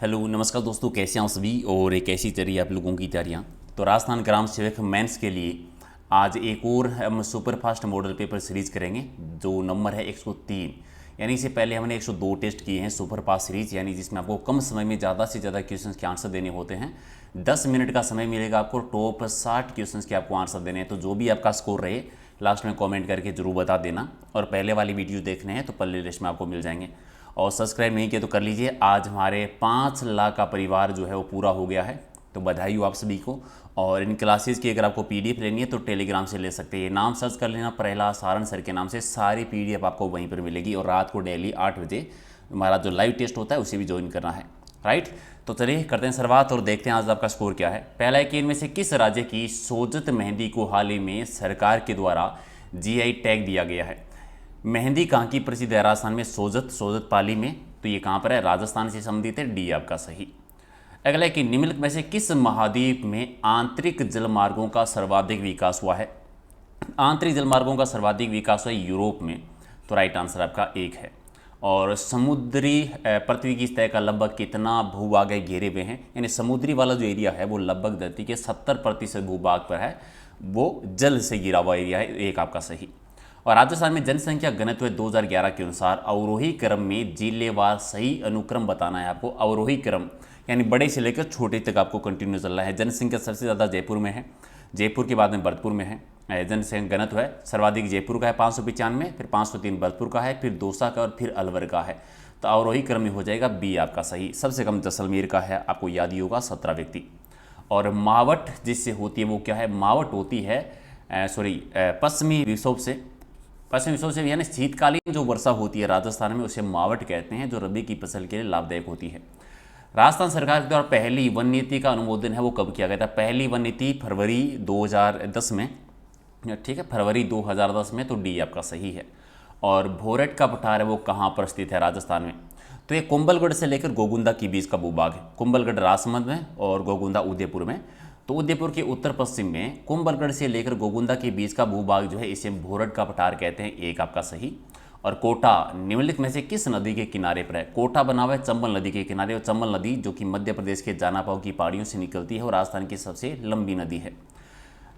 Hello नमस्कार दोस्तों, कैसे हैं आप सभी और कैसी चल रही है आप लोगों की तैयारियां। तो राजस्थान ग्राम सेवक मेंस के लिए आज एक और हम super fast model paper series करेंगे जो नंबर है 103। यानी इससे पहले हमने 102 टेस्ट किए हैं सुपर फास्ट सीरीज, यानी जिसमें आपको कम समय में ज़्यादा से ज़्यादा क्वेश्चंस के आंसर देने होते हैं। 10 मिनट का समय मिलेगा आपको, टॉप 60 क्वेश्चंस के आपको आंसर देने हैं। तो जो भी आपका स्कोर रहे लास्ट में कॉमेंट करके जरूर बता देना, और पहले वाली वीडियो देखने हैं तो प्ले लिस्ट में आपको मिल जाएंगे। और सब्सक्राइब नहीं किया तो कर लीजिए। आज हमारे 5 लाख का परिवार जो है वो पूरा हो गया है, तो बधाई हो आप सभी को। और इन क्लासेस की अगर आपको पीडीएफ लेनी है तो टेलीग्राम से ले सकते हैं। नाम सर्च कर लेना प्रहलाद सारन सर के नाम से, सारी पीडीएफ आपको वहीं पर मिलेगी। और रात को डेली 8 बजे हमारा जो लाइव टेस्ट होता है उसे भी ज्वाइन करना है, राइट। तो चलिए करते हैं शुरुआत और देखते हैं आज आपका स्कोर क्या है। पहला है कि इनमें से किस राज्य की सोजत मेहंदी को हाल ही में सरकार के द्वारा जीआई टैग दिया गया है। मेहंदी कहाँ की प्रसिद्ध है? राजस्थान में सोजत पाली में। तो ये कहाँ पर है? राजस्थान से संबंधित है, डी आपका सही। अगला है कि निम्नलिखित में से किस महाद्वीप में आंतरिक जलमार्गों का सर्वाधिक विकास हुआ है? आंतरिक जलमार्गों का सर्वाधिक विकास हुआ है यूरोप में। तो राइट आंसर आपका एक है। और समुद्री पृथ्वी की सतह का लगभग कितना भूभाग है घेरे हुए हैं? यानी समुद्री वाला जो एरिया है वो लगभग धरती के 70% भूभाग पर है, वो जल से घिरा हुआ एरिया है, एक आपका सही। और राजस्थान में जनसंख्या घनत्व 2011 के अनुसार अवरोही क्रम में जिलेवार सही अनुक्रम बताना है आपको। अवरोही क्रम यानी बड़े से लेकर छोटे तक आपको कंटिन्यू चलना है। जनसंख्या सबसे ज़्यादा जयपुर में है, जयपुर के बाद में भरतपुर में है। जनसंख्या घनत्व है सर्वाधिक जयपुर का है 595, फिर 503 भरतपुर का है, फिर दौसा का और फिर अलवर का है। तो अवरोही क्रम में हो जाएगा बी आपका सही। सबसे कम जैसलमेर का है, आपको याद ही होगा 17 व्यक्ति। और मावट जिससे होती है वो क्या है? मावट होती है पश्चिमी विक्षोभ से। पश्चिमी विक्षोभ से यानी शीतकालीन जो वर्षा होती है राजस्थान में उसे मावट कहते हैं, जो रबी की फसल के लिए लाभदायक होती है। राजस्थान सरकार के द्वारा पहली वन नीति का अनुमोदन है वो कब किया गया था? पहली वन नीति फरवरी 2010 में, ठीक है, फरवरी 2010 में। तो डी आपका सही है। और भोरट का पठार है वो कहाँ पर स्थित है राजस्थान में? तो ये कुंभलगढ़ से लेकर गोगुंदा के बीच का भूभाग है। कुंभलगढ़ राजसमंद में और गोगुंदा उदयपुर में। तो उदयपुर के उत्तर पश्चिम में कुंभलगढ़ से लेकर गोगुंदा के बीच का भूभाग जो है इसे भोरट का पठार कहते हैं, एक आपका सही। और कोटा निम्नलिखित में से किस नदी के किनारे पर है? कोटा बना हुआ है चंबल नदी के किनारे, और चंबल नदी जो कि मध्य प्रदेश के जानापाव की पहाड़ियों से निकलती है और राजस्थान की सबसे लंबी नदी है।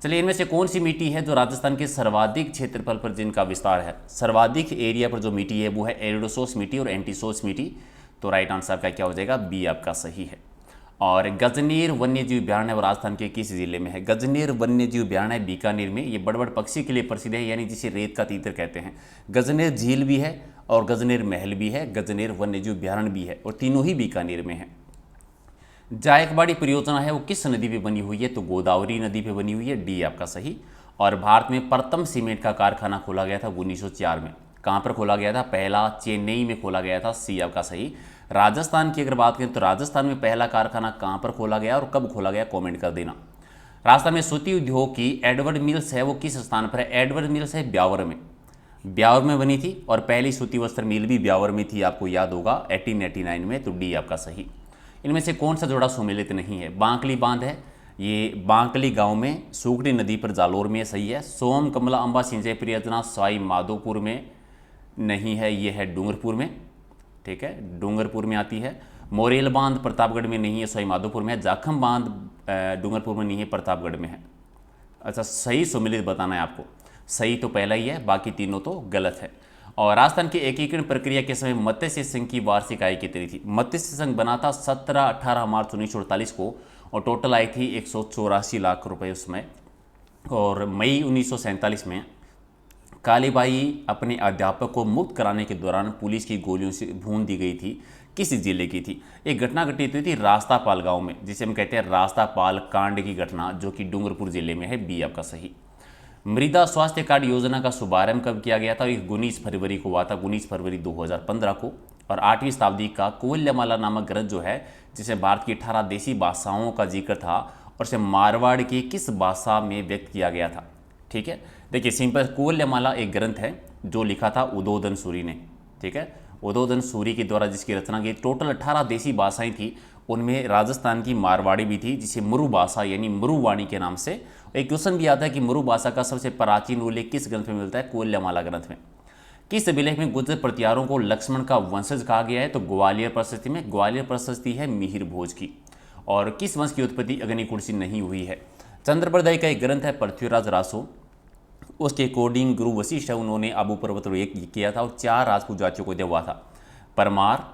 चलिए इनमें से कौन सी मिट्टी है जो राजस्थान के सर्वाधिक क्षेत्रफल पर जिनका विस्तार है? सर्वाधिक एरिया पर जो मिट्टी है वो है एरिडोसोस मिट्टी और एंटीसोस मिट्टी। तो राइट आंसर का क्या हो जाएगा? बी आपका सही है। और गजनेर वन्यजीव अभ्यारण्य राजस्थान के किस जिले में है? गजनेर वन्यजीव अभ्यारण्य बीकानेर में। ये बड़बड़ पक्षी के लिए प्रसिद्ध है, यानी जिसे रेत का तीतर कहते हैं। गजनेर झील भी है और गजनेर महल भी है, गजनेर वन्यजीव अभ्यारण्य भी है, और तीनों ही बीकानेर में है। जायकवाड़ी परियोजना है वो किस नदी पे बनी हुई है? तो गोदावरी नदी पे बनी हुई है, डी आपका सही। और भारत में प्रथम सीमेंट का कारखाना खोला गया था 1904 में। कहाँ पर खोला गया था? पहला चेन्नई में खोला गया था, सी आपका सही। राजस्थान की अगर बात करें तो राजस्थान में पहला कारखाना कहाँ पर खोला गया और कब खोला गया, कमेंट कर देना। राजस्थान में सूती उद्योग की एडवर्ड मिल्स है वो किस स्थान पर है? एडवर्ड मिल्स है ब्यावर में। ब्यावर में बनी थी, और पहली सूती वस्त्र मिल भी ब्यावर में थी, आपको याद होगा 1889 में। तो डी आपका सही। इनमें से कौन सा जोड़ा सुमेलित नहीं है? बांकली बांध है, ये बांकली गांव में सूखड़ी नदी पर जालोर में, सही है। सोम कमला अंबा सिंचाई परियोजना सवाई माधोपुर में नहीं है, ये है डूंगरपुर में, ठीक है, डूंगरपुर में आती है। मोरेल बांध प्रतापगढ़ में नहीं है, सवाई माधोपुर में है। जाखम बांध डूंगरपुर में नहीं है, प्रतापगढ़ में है। अच्छा, सही सुमेलित बताना है आपको। सही तो पहला ही है, बाकी तीनों तो गलत है। और राजस्थान की एकीकरण प्रक्रिया के समय मत्स्य संघ की वार्षिक आय कितनी थी? मत्स्य संघ बना था 17-18 मार्च 1948 को, और टोटल आई थी 184 लाख रुपए उसमें। और मई 1947 में कालीबाई अपने अध्यापक को मुक्त कराने के दौरान पुलिस की गोलियों से भून दी गई थी। किस जिले की थी? एक घटना घटित हुई थी रास्तापाल गांव में, जिसे हम कहते हैं रास्तापाल कांड की घटना, जो कि डूंगरपुर जिले में है, बी आपका सही। मृदा स्वास्थ्य कार्ड योजना का शुभारंभ कब किया गया था? 19 फरवरी को हुआ था, 19 फरवरी 2015 को। और 8वीं शताब्दी का कोल्यमाला नामक ग्रंथ जो है, जिसे भारत की 18 देसी भाषाओं का जिक्र था, और इसे मारवाड़ की किस भाषा में व्यक्त किया गया था? ठीक है, देखिए सिंपल, कोल्यमाला एक ग्रंथ है जो लिखा था उदोदन सूरी ने, ठीक है, उदोदन सूरी के द्वारा जिसकी रचना की। टोटल 18 देसी भाषाएं थी, उनमें राजस्थान की मारवाड़ी भी थी, जिसे मुरु भाषा यानी मुरुवाणी के नाम से। एक क्वेश्चन भी आता है कि मुरु भाषा का सबसे प्राचीन उल्लेख किस ग्रंथ में मिलता है? कोल्यमाला ग्रंथ में। किस अभिलेख में गुर्जर प्रतिहारों को लक्ष्मण का वंशज कहा गया है? तो ग्वालियर प्रशस्ति में। ग्वालियर प्रशस्ति है मिहिर भोज की। और किस वंश की उत्पत्ति अग्निकुंड से नहीं हुई है? चंद्रप्रदाय का एक ग्रंथ है पृथ्वीराज रासो, उसके अकॉर्डिंग गुरु वशिष्ठ है, उन्होंने आबू पर्वत किया था और 4 राजपूत जातियों को दिया हुआ था, परमार,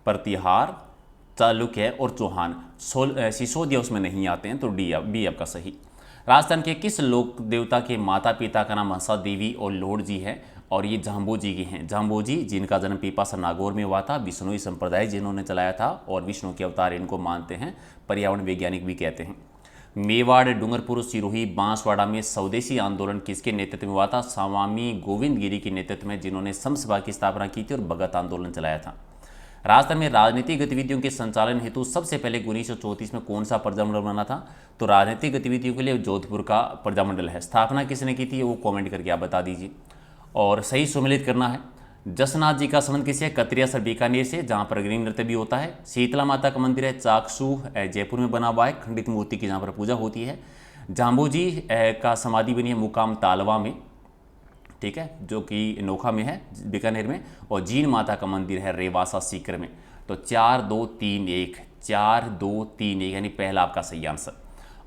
प्रतिहार, चालुक्य और चौहान। सिसोदिया उसमें नहीं आते हैं, तो बी आपका सही। राजस्थान के किस लोक देवता के माता पिता का नाम हंसा देवी और लोड जी है? और ये जाम्बोजी के हैं। जाम्बोजी जिनका जन्म पीपासा नागौर में हुआ था, विष्णुई संप्रदाय जिन्होंने चलाया था और विष्णु के अवतार इनको मानते हैं, पर्यावरण वैज्ञानिक भी कहते हैं। मेवाड़, डूंगरपुर, सिरोही, बांसवाड़ा में स्वदेशी आंदोलन किसके नेतृत्व में हुआ था? स्वामी गोविंद गिरी के नेतृत्व में, जिन्होंने समसभा की स्थापना की थी और भगत आंदोलन चलाया था। राजस्थान में राजनीतिक गतिविधियों के संचालन हेतु सबसे पहले 1934 में कौन सा प्रजामंडल बना था? तो राजनीतिक गतिविधियों के लिए जोधपुर का प्रजामंडल है। स्थापना किसने की थी वो कमेंट करके आप बता दीजिए और सही सम्मिलित करना है। जसनाथ जी का संबंध किससे? कतरिया सर बीकानेर से, जहाँ पर अग्नि नृत्य भी होता है। शीतला माता का मंदिर है चाकसू जयपुर में बना हुआ है, खंडित मूर्ति की जहाँ पर पूजा होती है। जाम्बोजी का समाधि बनी है मुकाम तालवा में, ठीक है, जो कि नोखा में है बीकानेर में। और जीन माता का मंदिर है रेवासा सीकर में। तो 4 2 3 1 4 2 3 1 यानी पहला आपका सही आंसर।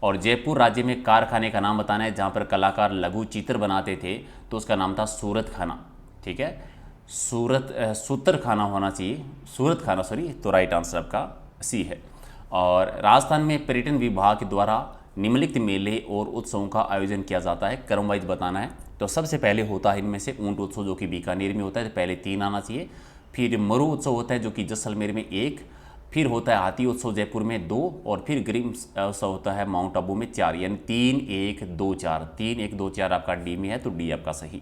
और जयपुर राज्य में कारखाने का नाम बताना है जहाँ पर कलाकार लघु चित्र बनाते थे, तो उसका नाम था सूरत खाना, ठीक है, सूत्र खाना होना चाहिए, सूरत खाना सॉरी, तो राइट आंसर आपका सी है। और राजस्थान में पर्यटन विभाग द्वारा निम्नलिखित मेले और उत्सवों का आयोजन किया जाता है, क्रम वाइज बताना है। तो सबसे पहले होता है इनमें से ऊंट उत्सव जो कि बीकानेर में होता है, तो पहले 3 आना चाहिए। फिर मरु उत्सव होता है जो कि जैसलमेर में 1, फिर होता है हाथी उत्सव जयपुर में 2, और फिर ग्रीम उत्सव होता है माउंट आबू में 4, यानी 3 1 2 4 3 1 2 4 आपका डी में है, तो डी आपका सही।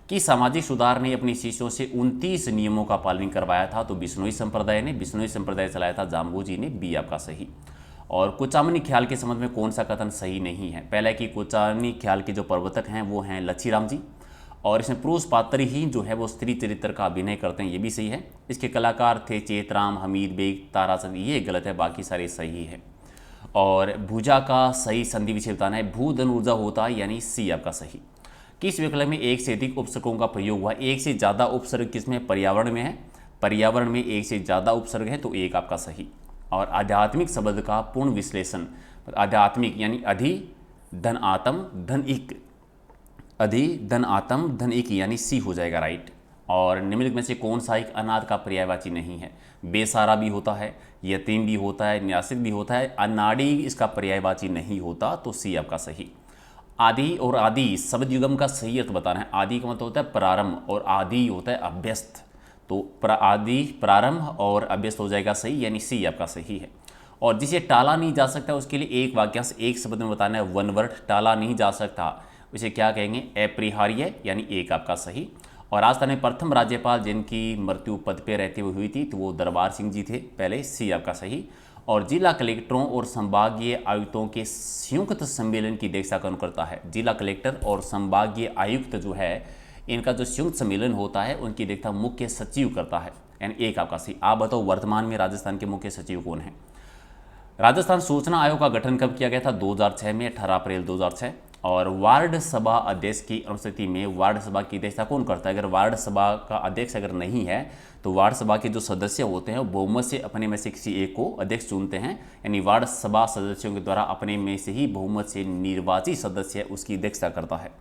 कि सामाजिक सुधार ने अपने शिष्यों से 29 नियमों का पालन करवाया था? तो बिश्नोई संप्रदाय ने, बिश्नोई संप्रदाय चलाया था जाम्बोजी ने, बी आपका सही। और कुचामनी ख्याल के संबंध में कौन सा कथन सही नहीं है? पहला है कि कुचामनी ख्याल के जो प्रवर्तक हैं वो हैं लच्छीराम जी, और इसमें पुरुष पात्र ही जो है वो स्त्री चरित्र का अभिनय करते हैं, ये भी सही है। इसके कलाकार थे चेतराम, हमीद बेग, ताराचंद, ये गलत है, बाकी सारे सही है। और भुजा का सही संधि विषय बताना है, भू धन ऊर्जा होता है, यानी सी आपका सही। किस विकल्प में एक से अधिक उपसर्गों का प्रयोग हुआ? एक से ज़्यादा उपसर्ग किसमें? पर्यावरण में है, पर्यावरण में एक से ज़्यादा उपसर्ग है, तो एक आपका सही। और आध्यात्मिक शब्द का पूर्ण विश्लेषण, आध्यात्मिक यानी अधि धन आत्म धन इक, अधि धन आत्म धन इक, यानी सी हो जाएगा राइट। और निम्नलिखित में से कौन सा एक अनाथ का पर्यायवाची नहीं है? बेसहारा भी होता है, यतीम भी होता है, न्यासिक भी होता है, अनाड़ी इसका पर्यायवाची नहीं होता, तो सी आपका सही। आदि और आदि शब्द युगम का सही अर्थ बताना है। आदि का मतलब होता है प्रारंभ और आदि होता है अभ्यस्त, तो आदि प्रारंभ और अभ्यस्त हो जाएगा सही, यानी सी आपका सही है। और जिसे टाला नहीं जा सकता उसके लिए एक वाक्यांश एक शब्द में बताना है, वन वर्ड, टाला नहीं जा सकता उसे क्या कहेंगे? अपरिहार्य, यानी एक आपका सही। और राजस्थान में प्रथम राज्यपाल जिनकी मृत्यु पद पे रहते हुए हुई थी, तो वो दरबार सिंह जी थे, पहले सी आपका सही। और जिला कलेक्टरों और संभागीय आयुक्तों के संयुक्त सम्मेलन की अध्यक्षता कौन करता है? जिला कलेक्टर और संभागीय आयुक्त जो है इनका जो संयुक्त सम्मेलन होता है उनकी अध्यक्षता मुख्य सचिव करता है, यानी एक आपका सही। आप बताओ वर्तमान में राजस्थान के मुख्य सचिव कौन है? राजस्थान सूचना आयोग का गठन कब किया गया था? 2006 में, 18 अप्रैल 2006। और वार्ड सभा अध्यक्ष की अनुपस्थिति में वार्ड सभा की अध्यक्षता कौन करता है? अगर वार्ड सभा का अध्यक्ष अगर नहीं है तो वार्ड सभा के जो सदस्य होते हैं वो बहुमत से अपने में से किसी एक को अध्यक्ष चुनते हैं, यानी वार्ड सभा सदस्यों के द्वारा अपने में से ही बहुमत से निर्वाचित सदस्य उसकी अध्यक्षता करता है।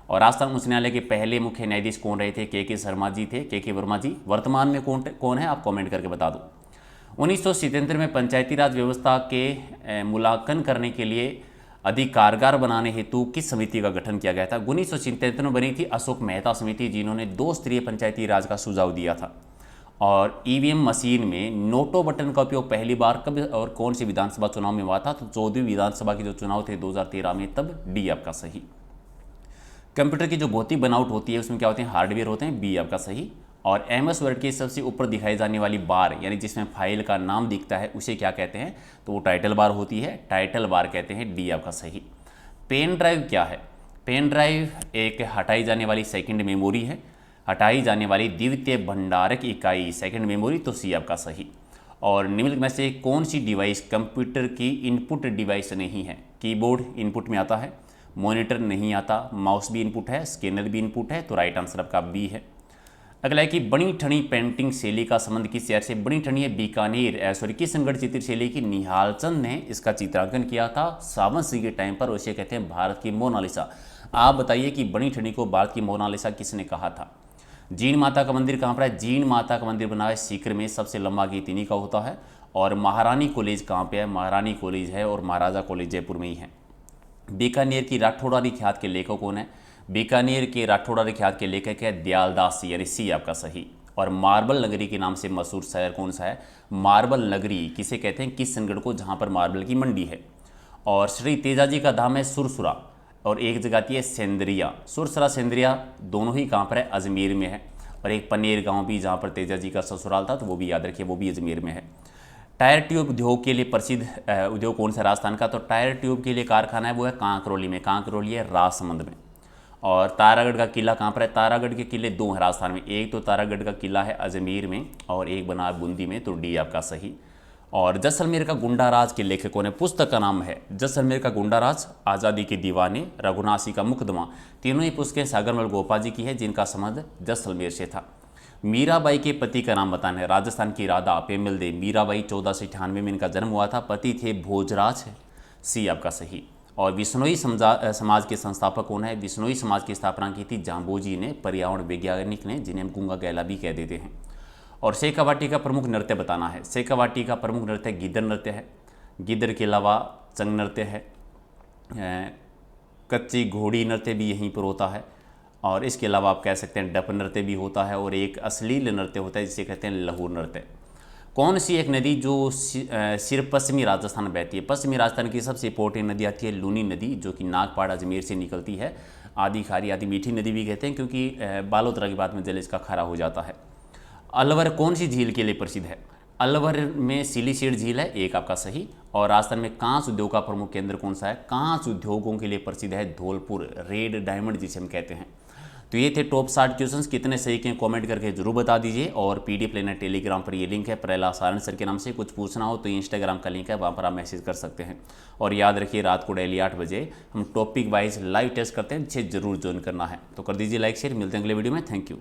और राजस्थान उच्च न्यायालय के पहले मुख्य न्यायाधीश कौन रहे थे? के शर्मा जी थे, के वर्मा जी। वर्तमान में कौन है आप कमेंट करके बता दो। 1977 में पंचायती राज व्यवस्था के मूल्यांकन करने के लिए अधिक कारगर बनाने हेतु किस समिति का गठन किया गया था? 1977 में बनी थी अशोक मेहता समिति, जिन्होंने 2 स्तरीय पंचायती राज का सुझाव दिया था। और ईवीएम मशीन में नोटो बटन का उपयोग पहली बार कब और कौन सी विधानसभा चुनाव में हुआ था? तो 14वीं विधानसभा के जो चुनाव थे 2013 में, तब डी आपका सही। कंप्यूटर की जो भौतिक बनावट होती है उसमें क्या होते हैं? हार्डवेयर होते हैं, बी आपका सही। और एमएस वर्ड के सबसे ऊपर दिखाई जाने वाली बार, यानी जिसमें फाइल का नाम दिखता है, उसे क्या कहते हैं? तो वो टाइटल बार होती है, टाइटल बार कहते हैं, डी आपका सही। पेन ड्राइव क्या है? पेन ड्राइव एक हटाई जाने वाली सेकंड मेमोरी है, हटाई जाने वाली द्वितीय भंडारक इकाई सेकंड मेमोरी, तो सी आपका सही। और निम्नलिखित में से कौन सी डिवाइस कंप्यूटर की इनपुट डिवाइस नहीं है? कीबोर्ड इनपुट में आता है, मॉनिटर नहीं आता, माउस भी इनपुट है, स्कैनर भी इनपुट है, तो राइट आंसर आपका बी है। अगला है कि बनी ठनी पेंटिंग शैली का संबंध किस शहर से? बनी ठनी है बीकानेर, किशनगढ़ चित्र शैली की निहाल चंद ने इसका चित्रांकन किया था सावन सिंह के टाइम पर, उसे कहते हैं भारत की मोनालिसा। आप बताइए कि बनी ठनी को भारत की मोनालिसा किसने कहा था? जीण माता का मंदिर कहाँ पर है? जीण माता का मंदिर बना है सीकर में, सबसे लंबा गीत इन्हीं का होता है। और महारानी कॉलेज कहाँ पे है? महारानी कॉलेज है और महाराजा कॉलेज जयपुर में ही है। बीकानेर की राठौड़ारी ख्यात के लेखक कौन है? बीकानेर के राठौड़ारी ख्यात के लेखक है दयालदास सी, यानी सी आपका सही। और मार्बल नगरी के नाम से मशहूर शहर कौन सा है? मार्बल नगरी किसे कहते हैं? किशनगढ़ को, जहाँ पर मार्बल की मंडी है। और श्री तेजाजी का धाम है सुरसुरा, और एक जगह आती है सेंद्रिया। सुरसरा सेंद्रिया दोनों ही कहाँ पर है? अजमेर में है। और एक पनेर गाँव भी जहाँ पर तेजाजी का ससुराल था, तो वो भी याद रखिए, वो भी अजमेर में है। टायर ट्यूब उद्योग के लिए प्रसिद्ध उद्योग कौन सा राजस्थान का? तो टायर ट्यूब के लिए कारखाना है वो है कांकरोली में, कांकरोली है राजसमंद में। और तारागढ़ का किला कहाँ पर है? तारागढ़ के किले दो हैं राजस्थान में, एक तो तारागढ़ का किला है अजमेर में और एक बना बूंदी में, तो डी आपका सही। और जैसलमेर का गुंडाराज के लेखक कौन है? पुस्तक का नाम है जैसलमेर का गुंडाराज, आज़ादी के दीवाने, रघुनाथी का मुकदमा। तीनों ही पुस्तकें सागरमल गोपाल जी की है, जिनका संबंध जैसलमेर से था। मीराबाई के पति का नाम बताना है। राजस्थान की राधा पेमल देव मीराबाई 1498 में इनका जन्म हुआ था। पति थे भोजराज, सी आपका सही। और विश्नोई समाज के संस्थापक कौन है? विश्नोई समाज की स्थापना की थी जाम्बोजी ने, पर्यावरण वैज्ञानिक ने, जिन्हें हम गूंगा गैला भी कह देते हैं। और शेखावाटी का प्रमुख नृत्य बताना है। शेखावाटी का प्रमुख नृत्य गिद्दर नृत्य है। गिद्दर के अलावा चंग नृत्य है, कच्ची घोड़ी नृत्य भी यहीं पर होता है। और इसके अलावा आप कह सकते हैं डप नृत्य भी होता है, और एक अश्लील नृत्य होता है जिसे कहते हैं लहू नृत्य। कौन सी एक नदी जो सिर्फ पश्चिमी राजस्थान में बहती है? पश्चिमी राजस्थान की सबसे इंपॉर्टेंट नदी आती है लूनी नदी, जो कि नागपाड़ अजमेर से निकलती है। आधी खारी आधी मीठी नदी भी कहते हैं, क्योंकि बालोतरा के बाद में जल इसका खारा हो जाता है। अलवर कौन सी झील के लिए प्रसिद्ध है? अलवर में सिलीसेड झील है, एक आपका सही। और राजस्थान में कांस उद्योग का प्रमुख केंद्र कौन सा है? कांस उद्योगों के लिए प्रसिद्ध है धौलपुर, रेड डायमंड जिसे हम कहते हैं। तो ये थे टॉप 60 क्वेश्चंस, कितने सही के कमेंट करके जरूर बता दीजिए। और पीडीएफ लेना टेलीग्राम पर ये लिंक है, प्रहलाद सारण सर के नाम से। कुछ पूछना हो तो इंस्टाग्राम का लिंक है, वहाँ पर आप मैसेज कर सकते हैं। और याद रखिए रात को डेली 8 बजे हम टॉपिक वाइज लाइव टेस्ट करते हैं, जिसे जरूर ज्वाइन करना है। तो कर दीजिए लाइक शेयर, मिलते हैं अगले वीडियो में। Thank you.